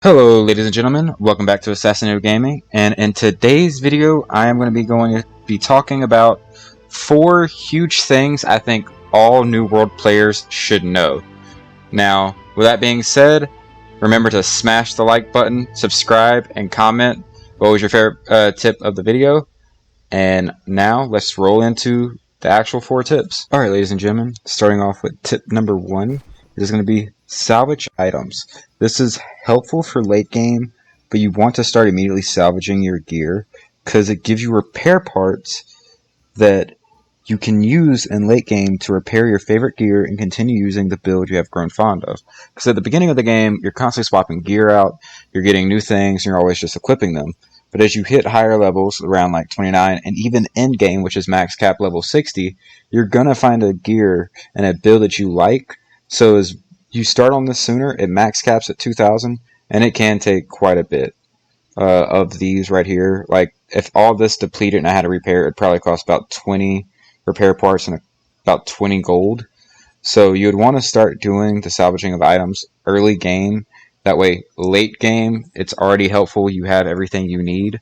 Hello ladies and gentlemen, welcome back to Assassinator Gaming, and in today's video I am going to be talking about 4 huge things I think all New World players should know. Now, with that being said, remember to smash the like button, subscribe, and comment what was your favorite tip of the video. And now let's roll into the actual 4 tips. Alright ladies and gentlemen, starting off with tip number 1, it is going to be salvage items. This is helpful for late game, but you want to start immediately salvaging your gear because it gives you repair parts that you can use in late game to repair your favorite gear and continue using the build you have grown fond of. Because at the beginning of the game, you're constantly swapping gear out, you're getting new things, and you're always just equipping them. But as you hit higher levels, around like 29, and even end game, which is max cap level 60, you're going to find a gear and a build that you like. So as you start on this sooner, it max caps at 2,000, and it can take quite a bit of these right here. Like, if all this depleted and I had to repair, it'd probably cost about 20 repair parts and about 20 gold. So you would want to start doing the salvaging of items early game. That way, late game, it's already helpful. You have everything you need.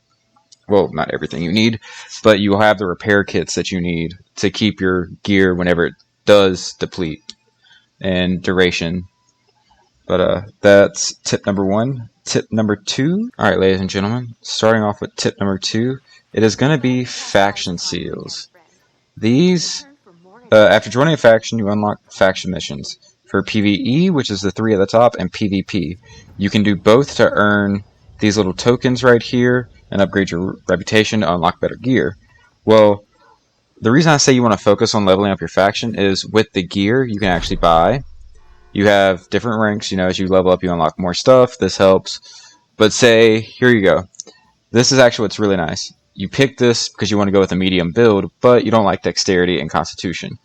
Well, not everything you need, but you have the repair kits that you need to keep your gear whenever it does deplete and duration. But that's tip number 1. Tip number 2. Alright, ladies and gentlemen, starting off with tip number 2, it is going to be faction seals. These, after joining a faction, you unlock faction missions. For PvE, which is the 3 at the top, and PvP. You can do both to earn these little tokens right here and upgrade your reputation to unlock better gear. Well, the reason I say you want to focus on leveling up your faction is with the gear you can actually buy. You have different ranks, as you level up you unlock more stuff. This helps. But say, here you go. This is actually what's really nice. You pick this because you want to go with a medium build, but you don't like dexterity and constitution.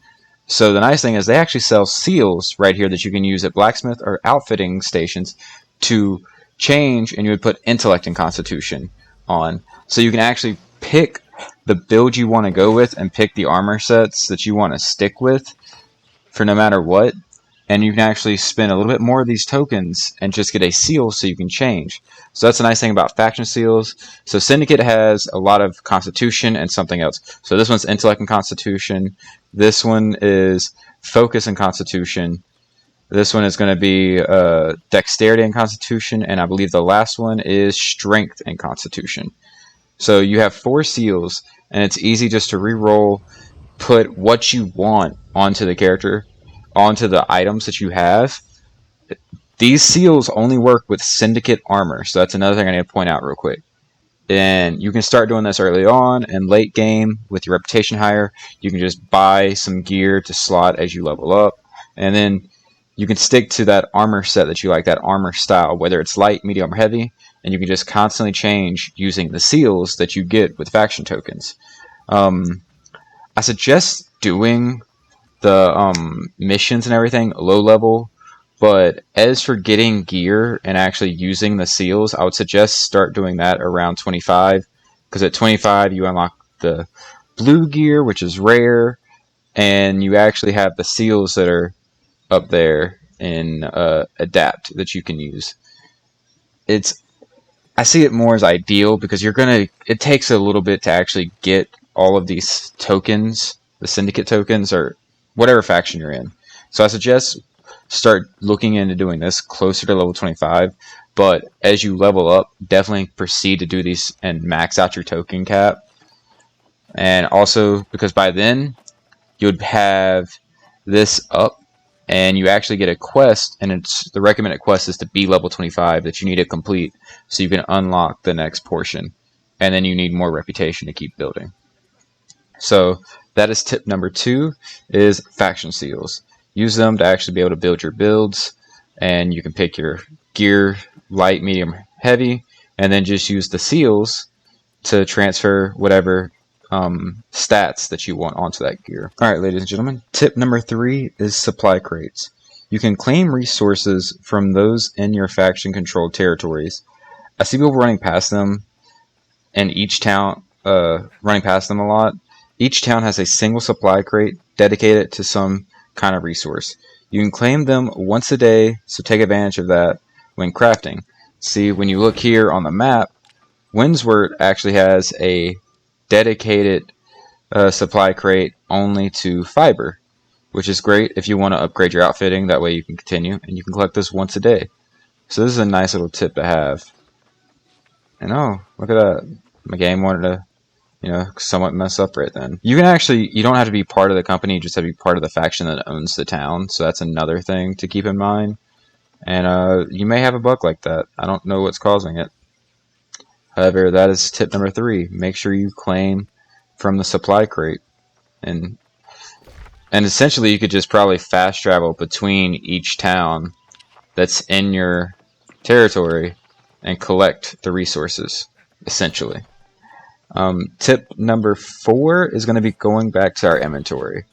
So the nice thing is they actually sell seals right here that you can use at blacksmith or outfitting stations to change, and you would put intellect and constitution on. So you can actually pick the build you want to go with and pick the armor sets that you want to stick with for no matter what. And you can actually spend a little bit more of these tokens and just get a seal so you can change. So that's the nice thing about faction seals. So Syndicate has a lot of constitution and something else. So this one's intellect and constitution. This one is focus and constitution. This one is going to be dexterity and constitution. And I believe the last one is strength and constitution. So you have 4 seals, and it's easy just to re-roll, put what you want onto the character, onto the items that you have. These seals only work with Syndicate armor, so that's another thing I need to point out real quick. And you can start doing this early on, and late game with your reputation higher, you can just buy some gear to slot as you level up, and then you can stick to that armor set that you like, that armor style, whether it's light, medium, or heavy, and you can just constantly change using the seals that you get with faction tokens. I suggest doing the missions and everything low level, but as for getting gear and actually using the seals, I would suggest start doing that around 25, because at 25 you unlock the blue gear, which is rare, and you actually have the seals that are up there in adapt that you can use. I see it more as ideal because it takes a little bit to actually get all of these tokens, the Syndicate tokens, or whatever faction you're in. So I suggest start looking into doing this closer to level 25, but as you level up, definitely proceed to do these and max out your token cap. And also, because by then, you'd have this up, and you actually get a quest, and the recommended quest is to be level 25 that you need to complete so you can unlock the next portion. And then you need more reputation to keep building. So that is tip number 2, is faction seals. Use them to actually be able to build your builds, and you can pick your gear, light, medium, heavy, and then just use the seals to transfer whatever stats that you want onto that gear. Alright, ladies and gentlemen, tip number 3 is supply crates. You can claim resources from those in your faction controlled territories. I see people running past them in each town, running past them a lot. Each town has a single supply crate dedicated to some kind of resource. You can claim them once a day, so take advantage of that when crafting. see, when you look here on the map, Windsward actually has a dedicated supply crate only to fiber, which is great if you want to upgrade your outfitting. That way you can continue, and you can collect this once a day. So this is a nice little tip to have. And oh, look at that. My game wanted to, you know, somewhat mess up right then. You can actually, you don't have to be part of the company, you just have to be part of the faction that owns the town. So that's another thing to keep in mind. And you may have a bug like that. I don't know what's causing it. However, that is tip number 3. Make sure you claim from the supply crate. And essentially you could just probably fast travel between each town that's in your territory and collect the resources, essentially. Tip number 4 is going to be going back to our inventory.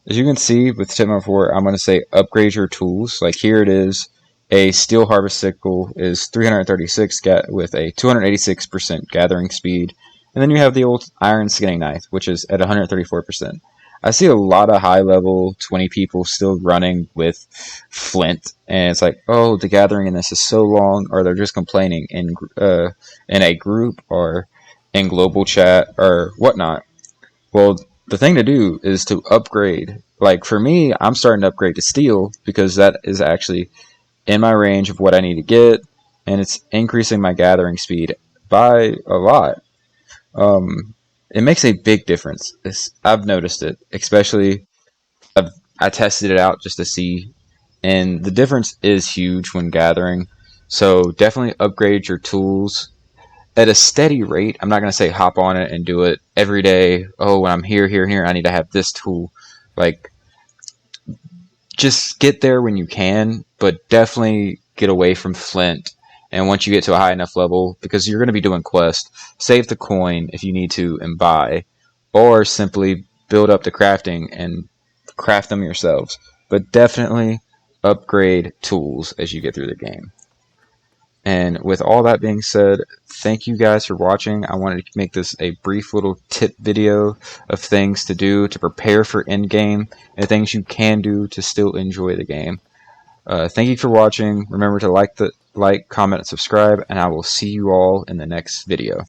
As you can see with tip number 4, I'm going to say upgrade your tools. Like here it is, a steel harvest sickle is 336 with a 286% gathering speed. And then you have the old iron skinning knife, which is at 134%. I see a lot of high level 20 people still running with flint, and it's like, oh, the gathering in this is so long, or they're just complaining in a group or in global chat or whatnot. Well, the thing to do is to upgrade. Like for me, I'm starting to upgrade to steel because that is actually in my range of what I need to get, and it's increasing my gathering speed by a lot. It makes a big difference. I've noticed it, especially I tested it out just to see, and the difference is huge when gathering. So definitely upgrade your tools at a steady rate. I'm not going to say hop on it and do it every day. Oh, when I'm here, and here, I need to have this tool. Like, just get there when you can, but definitely get away from flint. And once you get to a high enough level, because you're going to be doing quests, save the coin if you need to and buy, or simply build up the crafting and craft them yourselves. But definitely upgrade tools as you get through the game. And with all that being said, thank you guys for watching. I wanted to make this a brief little tip video of things to do to prepare for endgame and things you can do to still enjoy the game. Thank you for watching. Remember to like, comment, and subscribe, and I will see you all in the next video.